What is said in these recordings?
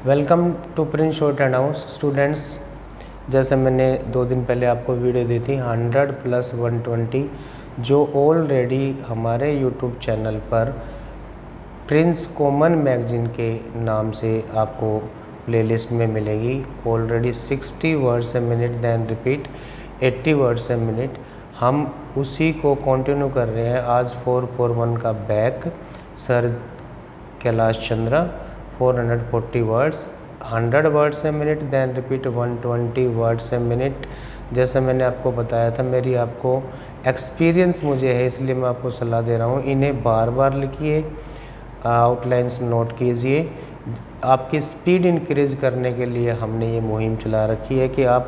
Welcome to Prince Shorthand House students. जैसे मैंने 2 दिन पहले आपको वीडियो दी थी 100 + 120, जो ऑलरेडी हमारे यूट्यूब चैनल पर प्रिंस कॉमन मैगजीन के नाम से आपको प्लेलिस्ट में मिलेगी। Already 60 words a minute then repeat 80 words a minute, हम उसी को कंटिन्यू कर रहे हैं। आज 441 का back sir Kailash Chandra 440 words, 100 words a minute then repeat 120 words a minute. जैसे मैंने आपको बताया था, मेरी आपको एक्सपीरियंस मुझे है, इसलिए मैं आपको सलाह दे रहा हूँ, इन्हें बार बार लिखिए, आउटलाइंस नोट कीजिए। आपकी स्पीड इंक्रीज करने के लिए हमने ये मुहिम चला रखी है कि आप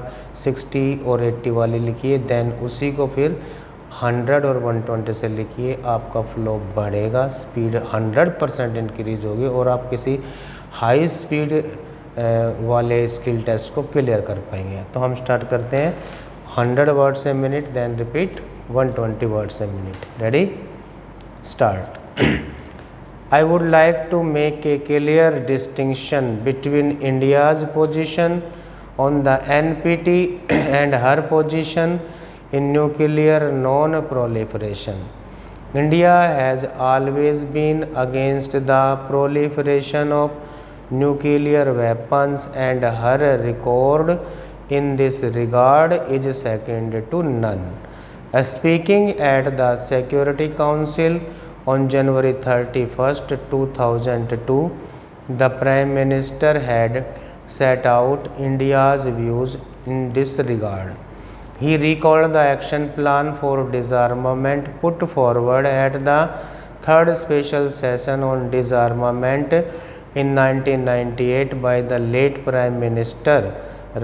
60 और 80 वाली लिखिए, देन उसी को फिर 100 और 120 से लिखिए। आपका फ्लो बढ़ेगा, स्पीड 100% इंक्रीज होगी और आप किसी हाई स्पीड वाले स्किल टेस्ट को क्लियर कर पाएंगे। तो हम स्टार्ट करते हैं। 100 words a minute then repeat 120 words a minute. Ready, start. I would like to make a clear distinction between India's position on the NPT and her position in nuclear non-proliferation. India has always been against the proliferation of nuclear weapons, and her record in this regard is second to none. Speaking at the Security Council on January 31st, 2002, the Prime Minister had set out India's views in this regard. He recalled the action plan for disarmament put forward at the third special session on disarmament in 1998 by the late Prime Minister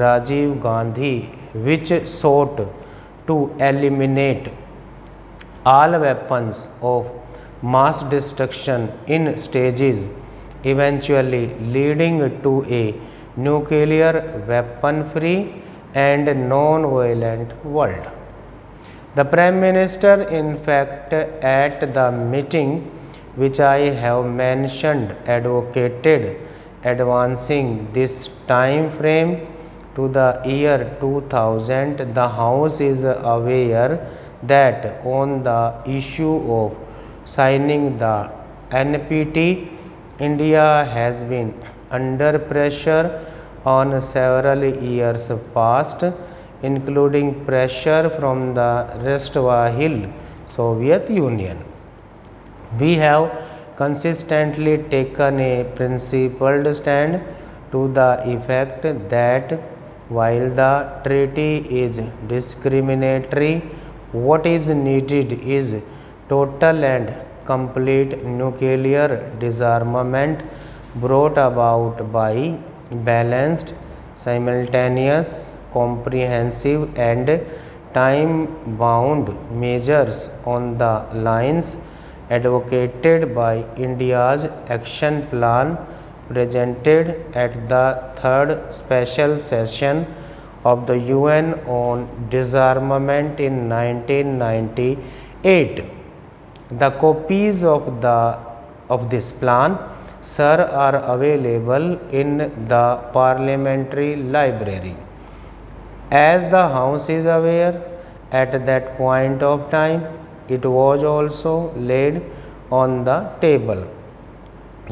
Rajiv Gandhi, which sought to eliminate all weapons of mass destruction in stages, eventually leading to a nuclear weapon-free and non-violent world. The Prime Minister, in fact, at the meeting which I have mentioned, advocated advancing this time frame to the year 2000. The House is aware that on the issue of signing the NPT, India has been under pressure on several years past, including pressure from the erstwhile Soviet Union. We have consistently taken a principled stand to the effect that while the treaty is discriminatory, what is needed is total and complete nuclear disarmament brought about by balanced, simultaneous, comprehensive and time-bound measures on the lines advocated by India's action plan presented at the third special session of the UN on disarmament in 1998. The copies of this plan, sir, are available in the Parliamentary Library. As the House is aware, at that point of time, it was also laid on the table.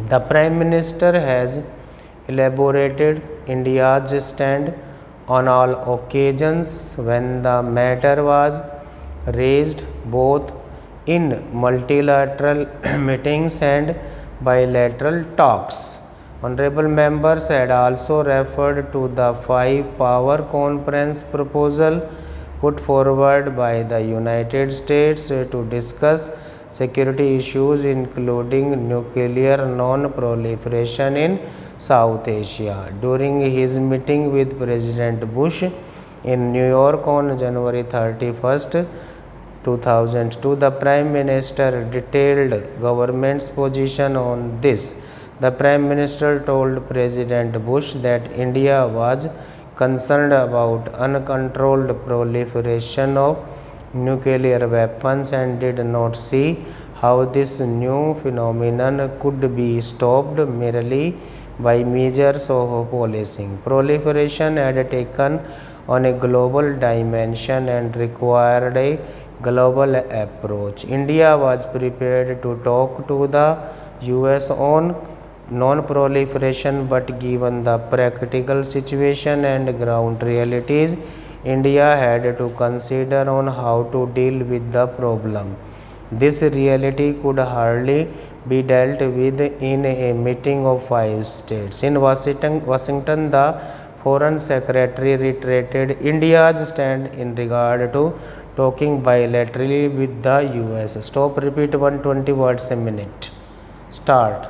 The Prime Minister has elaborated India's stand on all occasions when the matter was raised, both in multilateral meetings and bilateral talks. Honorable members had also referred to the 5-power conference proposal put forward by the United States to discuss security issues including nuclear non-proliferation in South Asia. During his meeting with President Bush in New York on January 31st, 2002, the Prime Minister detailed government's position on this. The Prime Minister told President Bush that India was concerned about uncontrolled proliferation of nuclear weapons and did not see how this new phenomenon could be stopped merely by measures of policing. Proliferation had taken on a global dimension and required a global approach. India was prepared to talk to the US on non-proliferation, but given the practical situation and ground realities, India had to consider on how to deal with the problem. This reality could hardly be dealt with in a meeting of 5 states. In Washington, the Foreign Secretary reiterated India's stand in regard to talking bilaterally with the US. Stop, repeat 120 words a minute. Start.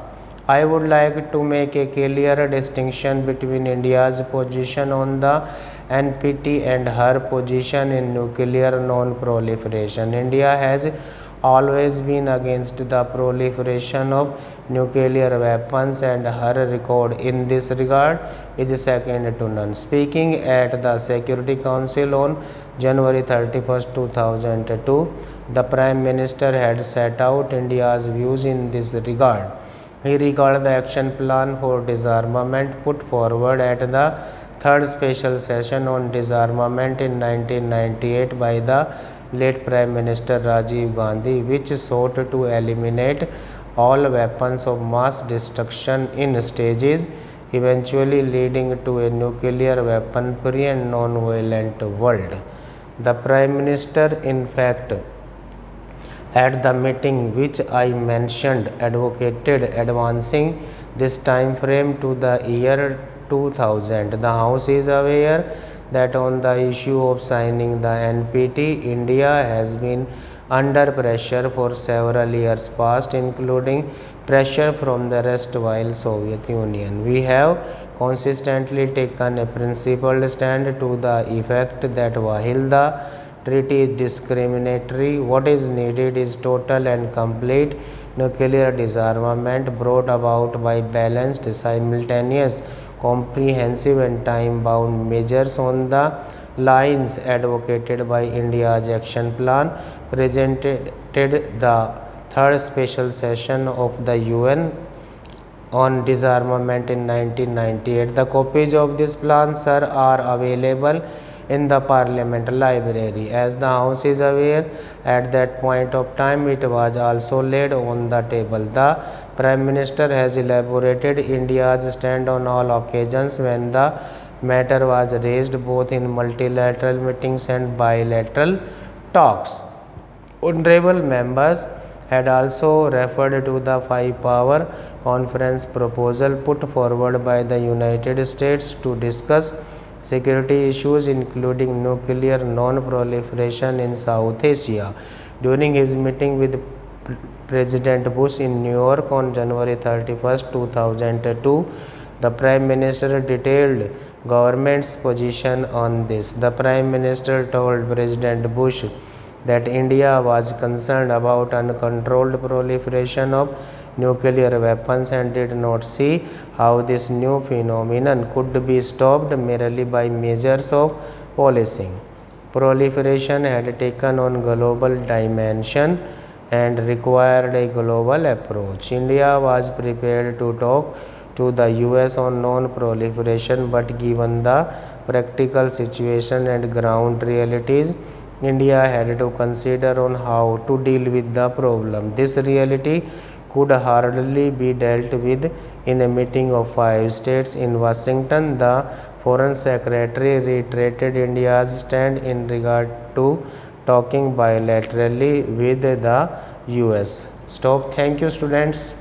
I would like to make a clear distinction between India's position on the NPT and her position in nuclear non-proliferation. India has always been against the proliferation of nuclear weapons, and her record in this regard is second to none. Speaking at the Security Council on January 31st, 2002, the Prime Minister had set out India's views in this regard. He recalled the action plan for disarmament put forward at the third special session on disarmament in 1998 by the late Prime Minister Rajiv Gandhi, which sought to eliminate all weapons of mass destruction in stages, eventually leading to a nuclear weapon-free and non-violent world. The Prime Minister, in fact, at the meeting which I mentioned, advocated advancing this time frame to the year 2000. The House is aware that on the issue of signing the NPT, India has been under pressure for several years past, including pressure from the erstwhile Soviet Union. We have consistently taken a principled stand to the effect that while the treaty is discriminatory, what is needed is total and complete nuclear disarmament brought about by balanced, simultaneous, comprehensive and time-bound measures on the lines advocated by India's action plan presented the third special session of the UN on disarmament in 1998. The copies of this plan, sir, are available in the Parliament Library. As the House is aware, at that point of time it was also laid on the table. The Prime Minister has elaborated India's stand on all occasions when the matter was raised, both in multilateral meetings and bilateral talks. Honorable members had also referred to the five-power conference proposal put forward by the United States to discuss security issues including nuclear non-proliferation in South Asia. During his meeting with President Bush in New York on January 31st, 2002, the Prime Minister detailed government's position on this. The Prime Minister told President Bush that India was concerned about uncontrolled proliferation of nuclear weapons and did not see how this new phenomenon could be stopped merely by measures of policing. Proliferation had taken on global dimension and required a global approach. India was prepared to talk to the US on non-proliferation, but given the practical situation and ground realities, India had to consider on how to deal with the problem. This reality could hardly be dealt with in a meeting of 5 states. In Washington, the Foreign Secretary reiterated India's stand in regard to talking bilaterally with the US. Stop. Thank you, students.